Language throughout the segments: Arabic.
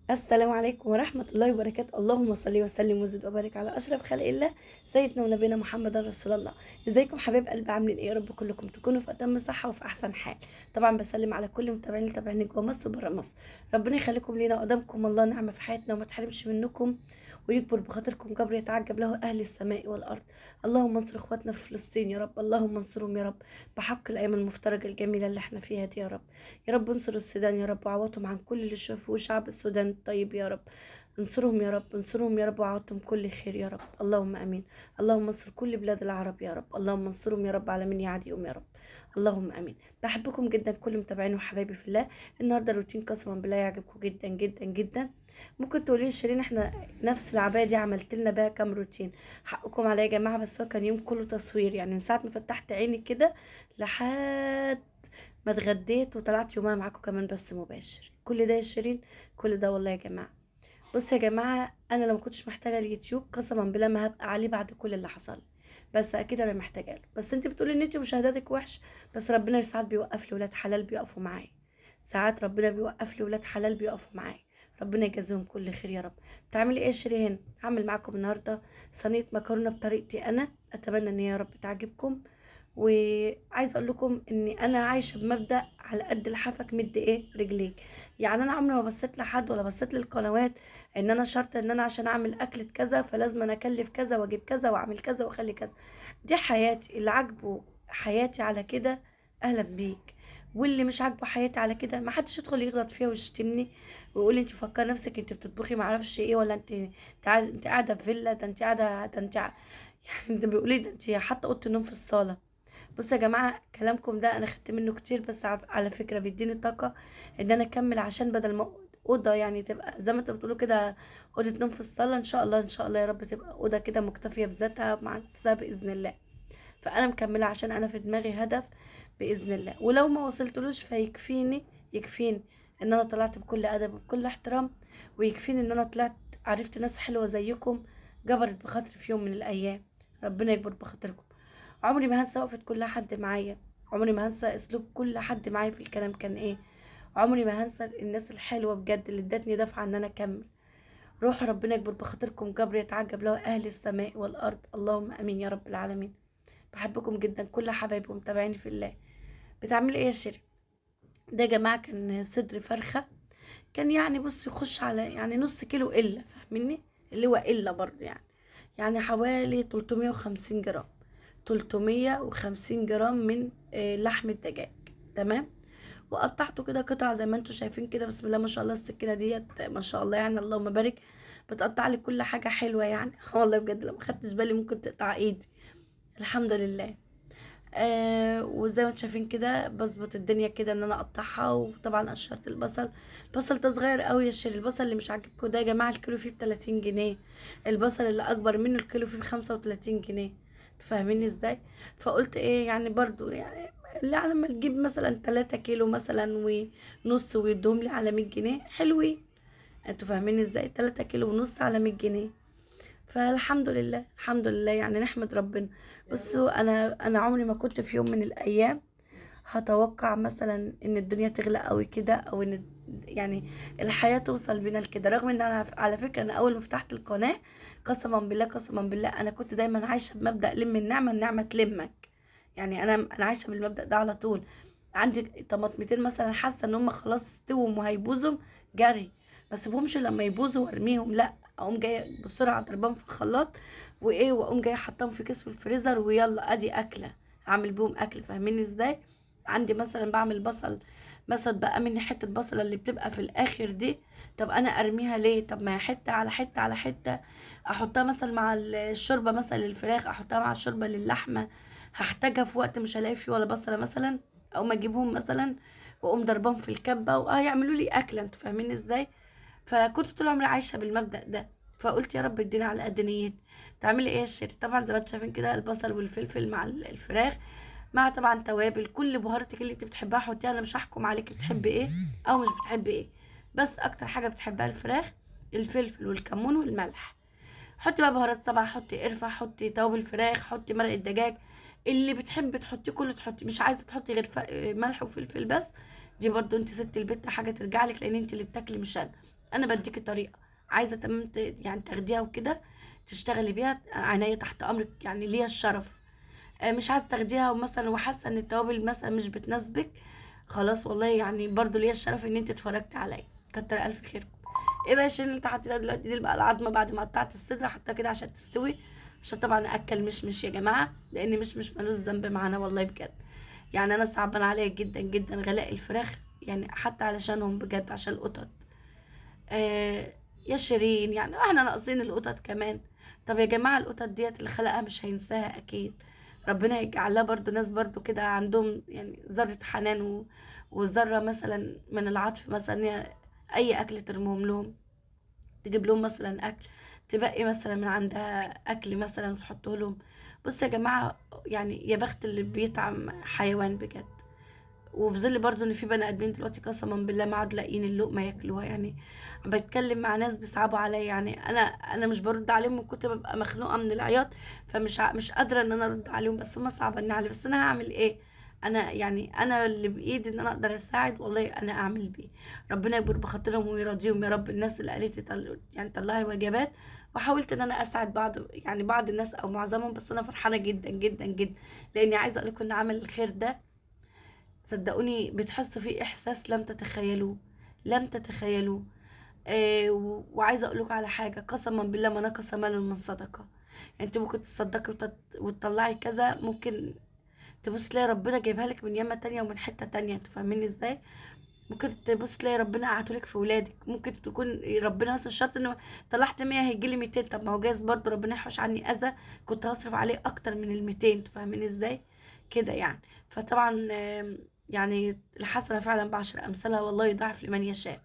السلام عليكم ورحمة الله وبركاته. اللهم صل وسلم وزد وبارك على أشرف خلق الله سيدنا ونبينا محمد رسول الله. ازيكم حبايب قلبي؟ عاملين ايه؟ يا رب كلكم تكونوا في أتم صحة وفي أحسن حال. طبعا بسلم على كل متابعين جوه مصر وبره مصر. ربنا يخليكم لينا وقدامكم الله نعمة في حياتنا وما تحرمش منكم، ويكبر بخاطركم جبر يتعجب له أهل السماء والأرض. اللهم انصر اخواتنا في فلسطين يا رب، اللهم انصرهم يا رب بحق الأيام المفترجة الجميلة اللي احنا فيها دي يا رب. يا رب انصر السودان يا رب وعوضهم عن كل اللي شافوه شعب السودان الطيب يا رب. انصرهم يا رب، انصرهم يا رب وعوضهم كل خير يا رب، اللهم امين. اللهم انصر كل بلاد العرب يا رب، اللهم انصرهم يا رب على من يعاديهم يا رب، اللهم امين. بحبكم جدا كل متابعين وحبايبي في الله. النهارده الروتين قسما بالله يعجبكم جدا جدا جدا. ممكن تقولي لي شيرين احنا نفس العبايه دي عملت لنا بيها كام روتين؟ حقكم عليا يا جماعه، بس هو كان يوم كله تصوير، يعني من ساعه ما فتحت عيني كده لحد ما اتغديت وطلعت يومها معاكم كمان بس مباشر. كل ده يا شيرين، كل ده والله يا جماعه. بص يا جماعه، انا لو ما كنتش محتاجه اليوتيوب قسما بالله ما هبقى عليه بعد كل اللي حصل لي. بس اكيد انا محتاجه له. بس انت بتقولي ان انت مشاهداتك وحش، بس ربنا ساعات بيوقف لي ولاد حلال بيقفوا معايا. ساعات ربنا بيوقف لي ولاد حلال بيقفوا معايا. ربنا يجازيهم كل خير يا رب. بتعملي ايه يا شيرين هنا؟ هعمل معاكم النهارده صينيه مكرونه بطريقتي انا، اتمنى ان هي يا رب تعجبكم. وعايزه اقول لكم اني انا عايشه بمبدا على قد لحافك مد ايه رجليك. يعني انا عمري ما بصيت لحد ولا بصيت للقنوات ان انا شرط ان انا عشان اعمل اكله كذا فلازم انا اكلف كذا واجيب كذا واعمل كذا واخلي كذا. دي حياتي، اللي عاجبه حياتي على كده اهلا بيك، واللي مش عاجبه حياتي على كده ما حدش يدخل يغلط فيها ويشتمني ويقول لي انت فكر نفسك انت بتطبخي ما اعرفش ايه، ولا انت قاعده في فيلا، ده انت قاعده، ده انت يعني ده بيقول لي ده انت حاطه اوضه النوم في الصاله. بصوا يا جماعة، كلامكم ده أنا خدت منه كتير، بس على فكرة بيديني طاقة إن أنا أكمل، عشان بدل ما أوضة يعني تبقى زي ما انتوا بتقولوا كده أوضة نوم في الصالة، إن شاء الله إن شاء الله يا رب تبقى أوضة كده مكتفية بذاتها مع نفسها بإذن الله. فأنا مكملة عشان أنا في دماغي هدف بإذن الله، ولو ما وصلتلوش فيكفيني، يكفيني إن أنا طلعت بكل أدب وبكل احترام، ويكفيني إن أنا طلعت عرفت ناس حلوة زيكم جبرت بخاطري في يوم من الأيام. ربنا يكبر بخاطركم. عمري ما هنسى وقفة كل حد معايا، عمري ما هنسى اسلوب كل حد معايا في الكلام كان ايه، عمري ما هنسى الناس الحلوة بجد اللي ادتني دفعة ان انا اكمل. روح ربنا يكبر بخاطركم جبر يتعجب له اهل السماء والارض، اللهم امين يا رب العالمين. بحبكم جدا كل حبايبي ومتابعيني في الله. بتعملي ايه يا شيرين؟ ده يا جماعة كان صدر فرخة، كان يعني بص يخش على يعني نص كيلو الا، فاهميني؟ اللي هو الا برضه يعني حوالي 350 جرام، 350 جرام من لحم الدجاج. تمام. وقطعته كده قطع زي ما انتوا شايفين كده، بسم الله ما شاء الله السكينه ديت ما شاء الله يعني اللهم بارك، بتقطع لي كل حاجه حلوه يعني والله بجد لو ما خدتش بالي ممكن تقطع ايدي. الحمد لله. وزي ما انتوا شايفين كده بظبط الدنيا كده ان انا اقطعها، وطبعا قشرت البصل. البصل ده صغير قوي يا شيري، البصل اللي مش عاجبكم ده يا جماعه الكيلو فيه ب30 جنيه، البصل اللي اكبر منه الكيلو فيه ب35 جنيه. تفهميني ازاي؟ فقلت ايه يعني برضو يعني، لا لما تجيب مثلا 3 كيلو مثلا ونص ويدوهم لي على 100 جنيه حلوين. انتوا فاهمين ازاي؟ 3 كيلو ونص على 100 جنيه. فالحمد لله الحمد لله يعني نحمد ربنا. بصوا انا عمري ما كنت في يوم من الايام هتوقع مثلا ان الدنيا تغلى قوي كده، او ان يعني الحياة توصل بينا لكده، رغم ان انا على فكرة انا اول ما فتحت القناة قسما بالله قسما بالله انا كنت دايما عايشة بمبدأ لم النعمة النعمة تلمك. يعني انا عايشة بالمبدأ ده على طول. عندي طماطمتين مثلا حاسة ان هم خلاص استووا وهيبوظوا، جري ما اسيبهمش لما يبوظوا وارميهم، لا اقوم جايه بسرعه ضربهم في الخلاط وايه، واقوم جايه حطاهم في كيس في الفريزر ويلا ادي اكله، اعمل بيهم اكل. فاهميني ازاي؟ عندي مثلا بعمل بصل، مثلا بقى مني حته بصله اللي بتبقى في الاخر دي، طب انا ارميها ليه؟ طب ما هي حته على حته على حته، احطها مثلا مع الشوربه مثلا للفراخ، احطها مع الشوربه للحمه، هحتاجها في وقت مش هلاقي فيه ولا بصله مثلا، او ما اجيبهم مثلا واقوم ضربهم في الكبه وهيعملوا لي اكله. انتوا فاهمين ازاي؟ فكنت طول عمري عايشه بالمبدأ ده. فقلت يا رب اديني على قد نيتي. تعملي ايه يا شيري؟ طبعا زي ما انتوا شايفين كده البصل والفلفل مع الفراخ، مع طبعا توابل كل بهاراتك اللي انت بتحبها حطيها، انا مش هحكم عليكي بتحبي ايه او مش بتحبي ايه، بس اكتر حاجه بتحبها الفراخ، الفلفل والكمون والملح. حطي بقى بهارات طبعا، حطي قرفه، حطي توابل فراخ، حطي مرق الدجاج، اللي بتحبي تحطيه كله تحطي، مش عايزه تحطي غير ملح وفلفل بس، دي برضو انت ست البيت حاجه ترجع لك، لان انت اللي بتاكلي مش انا. انا بديكي طريقه، عايزه تمام يعني تاخديها وكده تشتغلي بيها، عينيا تحت امرك، يعني ليا الشرف. مش عايزه تاخديها ومثلا وحاسه ان التوابل مثلا مش بتناسبك، خلاص والله يعني برضو ليا الشرف ان انت اتفرجتي عليا، كتر الف خيركم. ايه بقى الشيء اللي انت حطيتها دلوقتي دي بقى؟ العظمه بعد ما قطعت الصدر حطيتها كده عشان تستوي، عشان طبعا اكل مش يا جماعه، لان مش ملوش ذنب معانا والله بجد. يعني انا صعبان عليا جدا جدا غلاء الفراخ، يعني حتى علشانهم بجد، عشان القطط. آه يا شيرين، يعني احنا ناقصين القطط كمان؟ طب يا جماعة القطط ديت اللي خلقها مش هينساها اكيد، ربنا يجعلها برضو ناس برضو كده عندهم يعني ذرة حنان وذرة مثلا من العطف، مثلا اي اكل ترمهم لهم، تجيب لهم مثلا اكل، تبقي مثلا من عندها اكل مثلا وتحطه لهم. بص يا جماعة، يعني يا بخت اللي بيطعم حيوان بجد. وفي ظل برضو ان في بني ادمين دلوقتي قسما بالله ما عاد لاقيين اللقمه ياكلوها يعني. بتكلم مع ناس بيصعبوا عليا، يعني انا مش برد عليهم من كتر ببقى مخنوقه من العياط، فمش مش قادره ان انا ارد عليهم، بس هم صعبانين علي، بس انا هعمل ايه؟ انا يعني انا اللي بايدي ان انا اقدر اساعد، والله انا اعمل بيه. ربنا يكبر بخاطرهم ويرضيهم يا رب. الناس اللي قالت لي يعني طلعي وجبات، وحاولت ان انا اساعد بعض، يعني بعض الناس او معظمهم، بس انا فرحانه جدا جدا جدا، لاني عايزه اقول لكم ان عمل الخير ده صدقوني بتحسوا فيه احساس لم تتخيلوه، لم تتخيلوه. وعايزه اقول لكم على حاجه، قسما بالله ما نقص مال من صدقه. انت ممكن تصدقي وتطلعي كذا، ممكن تبص تلاقي ربنا جايبها لك من يمه تانية ومن حته تانية، انتوا فاهمين ازاي؟ ممكن تبص تلاقي ربنا قعدهولك في ولادك، ممكن تكون ربنا مثلا شرط انه طلعت 100 هيجيلي 200، طب ما هو جايز برضه ربنا يحوش عني اذى كنت هصرف عليه اكتر من ال 200، انتوا فاهمين ازاي كده يعني؟ فطبعا يعني الحسنه فعلا بعشر امثالها، والله يضاعف لمن يشاء.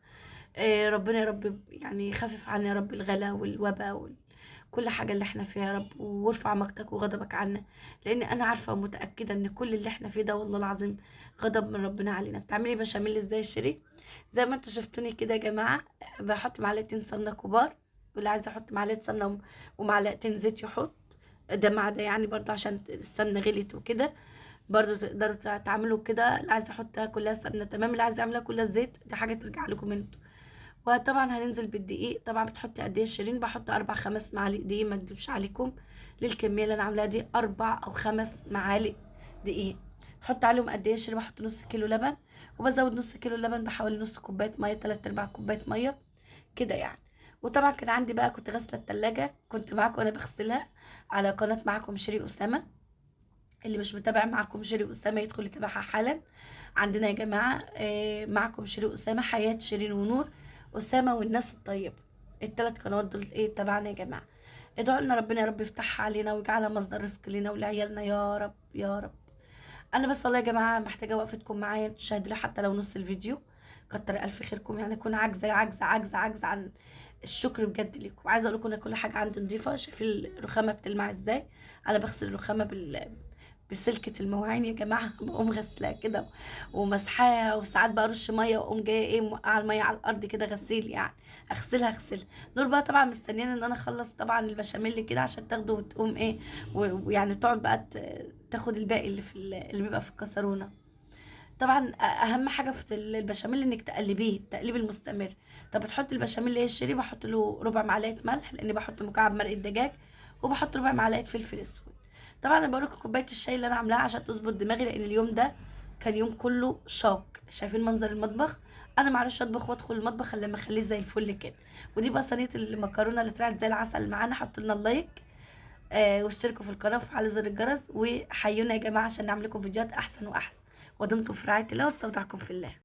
ربنا يا رب يعني يخفف عنا يا رب الغلا والوباء كل حاجة اللي احنا فيها يا رب، وارفع مقتك وغضبك عنا، لان انا عارفة ومتأكدة ان كل اللي احنا فيه ده والله العظيم غضب من ربنا علينا. بتعملي بشاميل ازاي يا شيرين؟ زي ما انتوا شفتوني كده يا جماعة، بحط معلقتين سمنة كبار، واللي عايز يحط معلقة سمنة ومعلقتين زيت يحط، ده مع ده يعني برضو عشان السمنة غليت وكده. برضو تقدروا تعملوا كده، اللي عايز يحطها كلها سمنة تمام، اللي عايز يعملها كلها زيت دي حاجة ترجع لكم انتوا. وطبعا هننزل بالدقيق، طبعا بتحطي قد ايه يا شيرين؟ بحط 4 5 معالق دقيق، ما اكدبش عليكم، للكميه اللي انا عاملاها دي 4 أو 5 معالق دقيق. تحط عليهم قد ايه يا شيرين؟ بحط نص كيلو لبن، وبزود نص كيلو لبن بحوالي نص كوبايه ميه، 3/4 كوبايه ميه كده يعني. وطبعا كان عندي بقى، كنت غاسله التلاجة، كنت معاكم وانا بغسلها على قناه معاكم شيري اسامه، اللي مش متابع معاكم شيري اسامه يدخل يتابعها حالا. عندنا يا جماعه معكم شيري اسامه، حياه شيرين ونور، اسامه والناس الطيبه، الثلاث قنوات دول ايه تبعنا يا جماعه. ادعوا لنا ربنا يا رب يفتحها علينا ويجعلها مصدر رزق لنا ولعيالنا يا رب يا رب. انا بس والله يا جماعه محتاجه وقفتكم معايا، تشاهدوا لي حتى لو نص الفيديو، كتر الف خيركم، يعني اكون عاجزه عاجزه عاجزه عاجزه عن الشكر بجد ليكم. عايزه اقول لكم ان كل حاجه عندي نظيفه، شايفين الرخامه بتلمع ازاي؟ انا بغسل الرخامه بسلكة المواعين يا جماعة، بقوم غسلاها كده ومسحاها، وساعات بقى ارش ميه واقوم جايه ايه موقعه الميه على الارض كده غسيل يعني، اغسلها. نور بقى طبعا مستنيين ان انا اخلص طبعا البشاميل كده عشان تاخده وتقوم ايه، ويعني تقعد بقى تاخد الباقي اللي بيبقى في الكسرونه. طبعا اهم حاجه في البشاميل انك تقلبيه التقليب المستمر. طب بتحطي البشاميل ايه الشيري؟ بحط له ربع معلقه ملح، لاني بحط مكعب مرقه دجاج، وبحط ربع معلقه فلفل اسود. طبعا انا بقولك كوبايه الشاي اللي انا عاملاها عشان تظبط دماغي، لان اليوم ده كان يوم كله شاق. شايفين منظر المطبخ؟ انا معرفش اطبخ وادخل المطبخ الا لما اخليه زي الفل كده. ودي بقى صينيه المكرونه اللي طلعت زي العسل معانا. حطوا لنا اللايك واشتركوا في القناه وفعلوا زر الجرس، وحيونا يا جماعه عشان نعمل لكم فيديوهات احسن واحسن. ودمتم في رعايه الله، واستودعكم في الله.